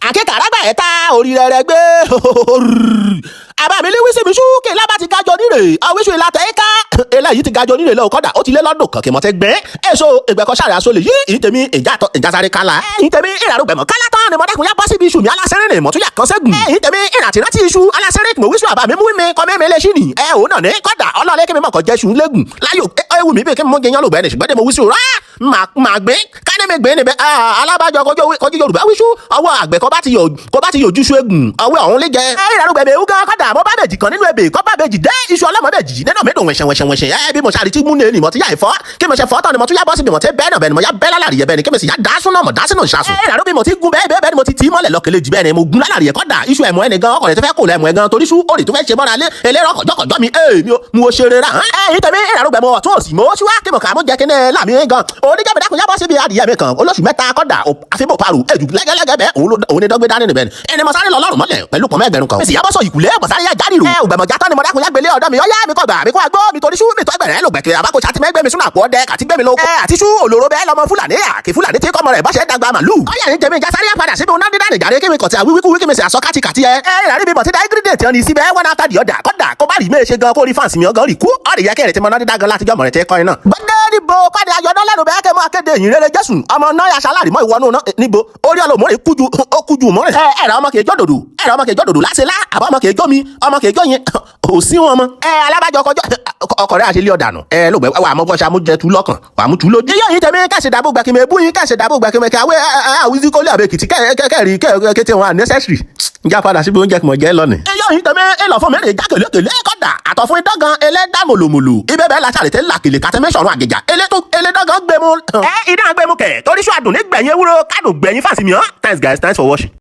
akíkàràgbà ẹ̀ta orí rẹ̀ gbé àbámi léwísí mi ṣúkè lábá ti gájọ níre àwíṣù ìlàtẹ̀ ẹ̀ka eléyìí ti gájọ níre lọ́wọ́ kọ́dà ó ti lé lọ́dún kan kí mo ti gbẹ́ èso ìgbẹ́kọ̀ sáré aṣọ lè yí ìtẹ̀mí ìjásáré kálá ìtẹ̀mí ìràrúgbẹ̀mọ̀ kálá tán ni mo dákun yá bọ́ síbi iṣu mi alásẹ́rìn ni mo tún yà kan sẹ́gun ìtẹ̀mí ìràtìrántí iṣu alásẹ́rìn mo wíṣù àbámi mú mi kọ́ mẹ́mẹ́ lẹ́sìn ni ò náà ní kọ́dà ọlọ́ọ̀lẹ́ kí mi mọ̀ kọ́ jẹ́ ṣùn lẹ́gùn láyò ewu mi bí kí mo jẹ yán lògbẹ́ ni ṣùgbọ́n mo wíṣù rá máa gbé kání mi gbé níbẹ̀ alábàjọ kọjú Yorùbá wíṣù ọwọ́ àgbẹ̀ kọ́ bá ti yòjú ṣu egun ọwọ́ ọ̀hún lé jẹ ìràrúgbẹ̀mẹ̀ ewu gan kọ́dà mo bá bẹ̀jì kan nínú ebè kọ́ bá bẹ̀jì dé iṣu ọlọ́mọbẹ̀jì nínú mi dùn wẹ̀ṣẹ̀wẹ̀ṣẹ̀ bí mo ṣàrí tí mú ní ènìmọ̀ tí yá ìfọ́ kí mo ṣe fọ́ tán ni mo tún yá bọ́ síbi mo ti bẹ́ẹ̀ náà bẹ́ẹ̀ ni mo yá bẹ́ẹ̀ lálàrí bẹ́ẹ̀ ni kí mo sì yá dásún náà mọ̀ dásínú ìṣàsùn. ìràrú bí mo ti gun bẹ́ẹ̀ ni mo ti tì í mọ́lẹ̀ lọ́kẹ́lẹ́ jì bẹ́ẹ̀ ni mo gun lálàrí ẹ̀ kọ́dà iṣu ẹ̀mọ́ ẹni gan ọkọ̀rẹ́ tó fẹ́ kó lẹ̀ ẹ̀mọ́ ẹ̀ gan torí iṣu òrì tó fẹ́ ṣe mọ́ra lé elérò kọ̀jọ́kọ̀jọ́ mi mo ṣeré rà ẹ̀yìn tẹ̀mí ìràrú gbẹ̀mọ́ ọ̀tún òsì mo ṣíwá kí mo kà mo jẹ́ kí ní láàmì gan oníjàmbá dákun yábọ̀ síbi adìyẹ mi kan olóṣù mẹ́ta kọ́dà àfihàn paru ẹ̀jù lẹ́gẹ́lẹ́gẹ́ bẹ́ẹ̀ òun ni dọ́gbé dání níbẹ̀ ni ẹni mo sáré lọ lọ́rùn mọ́lẹ̀ pẹ̀lú pọ̀ mẹ́gbẹ̀rún kan èsì yábọ̀ sọ ìkùlé mo sáré yá jáde rò ògbẹ̀mọ̀ játọ́ ni mo dákun yá gbélé ọ̀dọ́ mi ọ̀yá mi kọ̀ gbà mi kọ́ àgbọ̀ mi torí ṣú mi tó ẹgbẹ̀rẹ̀ lò gbẹ̀kẹ̀ àbákò ṣàtì mẹ́gbẹ́ mi sún àpò ọdẹ àti gbẹ́mi lóko àti ṣú olóró bẹ́ẹ̀ lọ́mọ fúlàní àkè fúlàní tí kọ́mọ rẹ̀ bá ṣe dàgbà màlúù ọ̀yà ní jẹ́mi ìjà sáré padà síbi oná dídá nìjà rẹ̀ kí mi kọ̀ tí a wíwí kí mi sì àsọ kàtìkàtì ẹ ìràrí mi bọ̀ tí dá ingredient yẹn ní síbẹ̀ one after the other kọ́dà kó bá rí mi ṣe gan kó rí fáǹsì mi ọgán rí kú ọ̀rẹ́ yẹ kẹ́rẹ̀ tí mo ná dídá gan láti jọ́ mọ̀rẹ́ tẹ́ kọ́ iná. gbọ́dọ̀ níbo kọ́dà ayọ̀dọ́ lẹ́nu bẹ́ẹ̀ kẹ́ mọ́ akéde ìyìn rere jésù ọmọ náà yà sálárì mọ́ ìwọ́nú níbo orí ọlọ́mọrẹ́ kújú mọ́rẹ́ ẹ̀rọ ọmọ kejì òdòdó láti lá àbọ̀ ọmọ kejì omi ọmọ kejì oyin ò sí wọn mọ́ alábàjọ ọkọ̀rẹ́ àṣelé ọ̀dànù lóògbé wà á mọ́ bọ́ṣà mú jẹ tú lọ́kàn wà á mú tú lójú. yíyọ yìí tẹ̀mí kẹ̀sì dàbò gbàkímẹ̀ ebú yín kẹ̀sì dàbò gbàkímẹ̀ kàwé Zeecolee-aba-ekiti kẹ́rì kété wọn unnecessary njá padà síbi oúnjẹ kìmọ̀ jẹ́ lọ́nì. yíyọ yìí tẹ̀mí èlò fún mẹ́rin já kèlékèlé kọ́dà àtọ̀ fún idọ́gan ẹlẹ́dà mòlòmòlò ibẹ̀ bẹ́ẹ̀ la ṣàlẹ̀ tẹ́ làkèlè kàtẹ́mẹ́sọ̀rọ̀ àgèjà ẹlẹ́dọ́gan gbẹmú. ìdá gbẹmú kẹ̀ torí sọ àdùn ní gbẹ̀yìn ewúro kádùn gbẹ̀yìn fàṣìmíọ́. Thanks guys, thanks for watching.